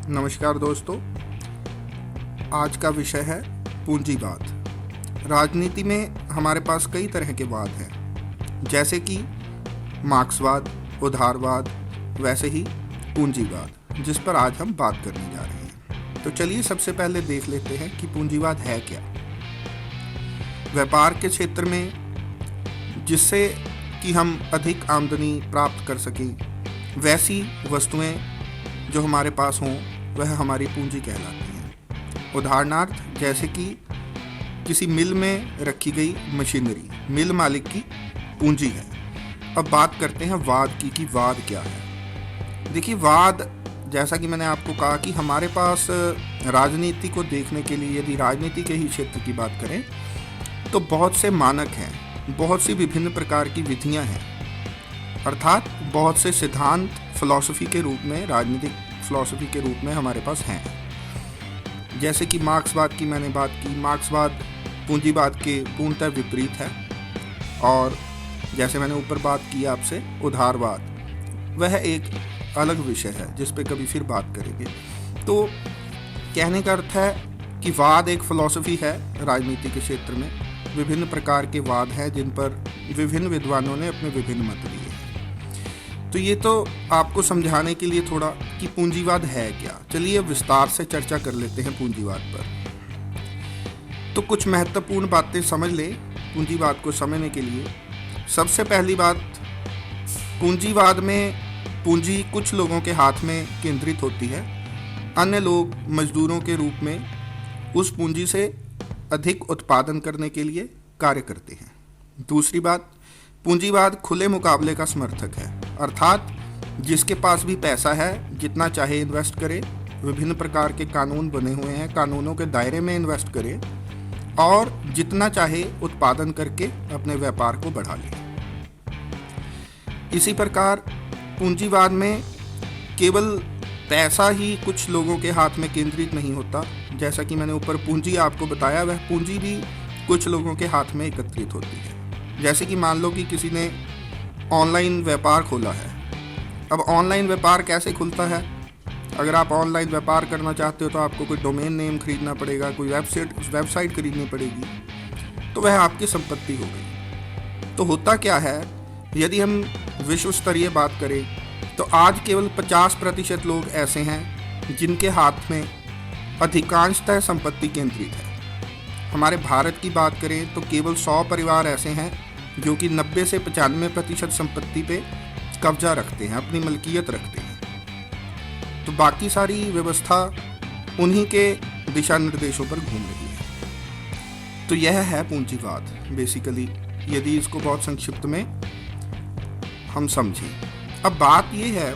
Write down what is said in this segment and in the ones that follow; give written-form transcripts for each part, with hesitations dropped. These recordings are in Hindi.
नमस्कार दोस्तों। आज का विषय है पूंजीवाद। राजनीति में हमारे पास कई तरह के वाद हैं, जैसे कि मार्क्सवाद, उदारवाद, वैसे ही पूंजीवाद, जिस पर आज हम बात करने जा रहे हैं। तो चलिए सबसे पहले देख लेते हैं कि पूंजीवाद है क्या। व्यापार के क्षेत्र में जिससे कि हम अधिक आमदनी प्राप्त कर सकें, वैसी वस्तुएं जो हमारे पास हों वह हमारी पूंजी कहलाती हैं। उदाहरणार्थ जैसे कि किसी मिल में रखी गई मशीनरी मिल मालिक की पूंजी है। अब बात करते हैं वाद की कि वाद क्या है। देखिए, वाद जैसा कि मैंने आपको कहा कि हमारे पास राजनीति को देखने के लिए, यदि राजनीति के ही क्षेत्र की बात करें तो बहुत से मानक हैं, बहुत सी विभिन्न प्रकार की विधियां हैं, अर्थात बहुत से सिद्धांत फिलॉसफी के रूप में, राजनीतिक फिलॉसफी के रूप में हमारे पास हैं। जैसे कि मार्क्सवाद की मैंने बात की, मार्क्सवाद पूंजीवाद के पूर्णतः विपरीत है। और जैसे मैंने ऊपर बात की आपसे, उदारवाद, वह एक अलग विषय है जिस पे कभी फिर बात करेंगे। तो कहने का अर्थ है कि वाद एक फिलॉसफी है राजनीति के क्षेत्र में। विभिन्न प्रकार के वाद हैं जिन पर विभिन्न विद्वानों ने अपने विभिन्न मत दिए हैं। तो ये तो आपको समझाने के लिए थोड़ा कि पूंजीवाद है क्या। चलिए विस्तार से चर्चा कर लेते हैं पूंजीवाद पर। तो कुछ महत्वपूर्ण बातें समझ लें पूंजीवाद को समझने के लिए। सबसे पहली बात, पूंजीवाद में पूंजी कुछ लोगों के हाथ में केंद्रित होती है। अन्य लोग मजदूरों के रूप में उस पूंजी से अधिक उत्पादन करने के लिए कार्य करते हैं। दूसरी बात, पूंजीवाद खुले मुकाबले का समर्थक है, अर्थात जिसके पास भी पैसा है जितना चाहे इन्वेस्ट करे। विभिन्न प्रकार के कानून बने हुए हैं, कानूनों के दायरे में इन्वेस्ट करे और जितना चाहे उत्पादन करके अपने व्यापार को बढ़ा ले। इसी प्रकार पूंजीवाद में केवल पैसा ही कुछ लोगों के हाथ में केंद्रित नहीं होता। जैसा कि मैंने ऊपर पूंजी आपको बताया, वह पूंजी भी कुछ लोगों के हाथ में एकत्रित होती है। जैसे कि मान लो कि किसी ने ऑनलाइन व्यापार खोला है। अब ऑनलाइन व्यापार कैसे खुलता है? अगर आप ऑनलाइन व्यापार करना चाहते हो तो आपको कोई डोमेन नेम खरीदना पड़ेगा, कोई वेबसाइट खरीदनी पड़ेगी, तो वह आपकी संपत्ति हो गई। तो होता क्या है, यदि हम विश्व स्तरीय बात करें तो आज केवल 50% लोग ऐसे हैं जिनके हाथ में अधिकांशतः संपत्ति केंद्रित है। हमारे भारत की बात करें तो केवल 100 परिवार ऐसे हैं जो कि 90 से 95% संपत्ति पे कब्जा रखते हैं, अपनी मलकियत रखते हैं। तो बाकी सारी व्यवस्था उन्हीं के दिशा निर्देशों पर घूम रही है। तो यह है पूंजीवाद बेसिकली, यदि इसको बहुत संक्षिप्त में हम समझें। अब बात यह है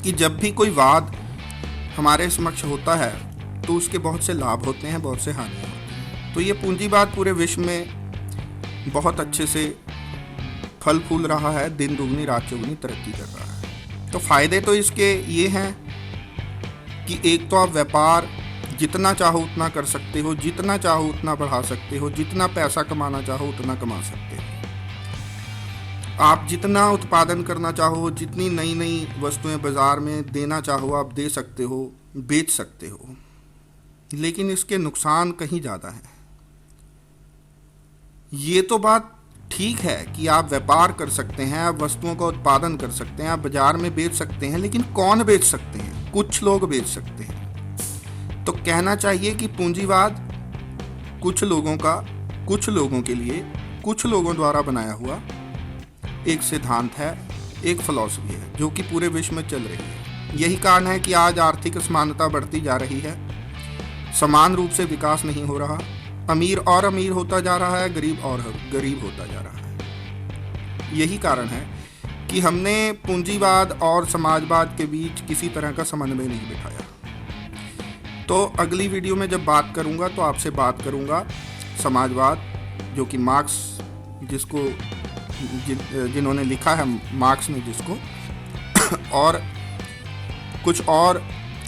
कि जब भी कोई वाद हमारे समक्ष होता है तो उसके बहुत से लाभ होते हैं, बहुत से हानियाँ होती हैं। तो ये पूंजीवाद पूरे विश्व में बहुत अच्छे से फल फूल रहा है, दिन दुगनी रात चौगुनी तरक्की कर रहा है। तो फायदे तो इसके ये हैं कि एक तो आप व्यापार जितना चाहो उतना कर सकते हो, जितना चाहो उतना बढ़ा सकते हो, जितना पैसा कमाना चाहो उतना कमा सकते हो। आप जितना उत्पादन करना चाहो, जितनी नई नई वस्तुएं बाजार में देना चाहो आप दे सकते हो, बेच सकते हो। लेकिन इसके नुकसान कहीं ज़्यादा हैं। ये तो बात ठीक है कि आप व्यापार कर सकते हैं, आप वस्तुओं का उत्पादन कर सकते हैं, आप बाजार में बेच सकते हैं, लेकिन कौन बेच सकते हैं? कुछ लोग बेच सकते हैं। तो कहना चाहिए कि पूंजीवाद कुछ लोगों के लिए, कुछ लोगों द्वारा बनाया हुआ एक सिद्धांत है, एक फिलॉसफी है जो कि पूरे विश्व में चल रही है। यही कारण है कि आज आर्थिक असमानता बढ़ती जा रही है, समान रूप से विकास नहीं हो रहा, अमीर और अमीर होता जा रहा है, गरीब और गरीब होता जा रहा है। यही कारण है कि हमने पूंजीवाद और समाजवाद के बीच किसी तरह का समन्वय नहीं बिठाया। तो अगली वीडियो में जब बात करूंगा तो आपसे बात करूंगा समाजवाद, जो कि मार्क्स जिसको जिन्होंने लिखा है, मार्क्स ने जिसको, और कुछ और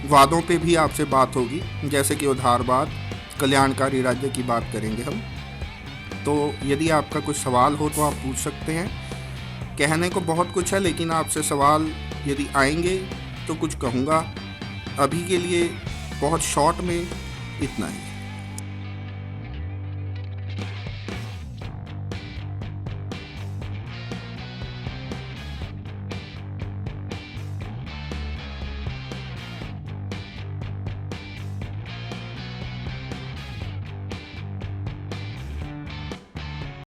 वादों पे भी आपसे बात होगी, जैसे कि उदारवाद, कल्याणकारी राज्य की बात करेंगे हम। तो यदि आपका कुछ सवाल हो तो आप पूछ सकते हैं। कहने को बहुत कुछ है, लेकिन आपसे सवाल यदि आएंगे तो कुछ कहूँगा, अभी के लिए बहुत शॉर्ट में इतना ही।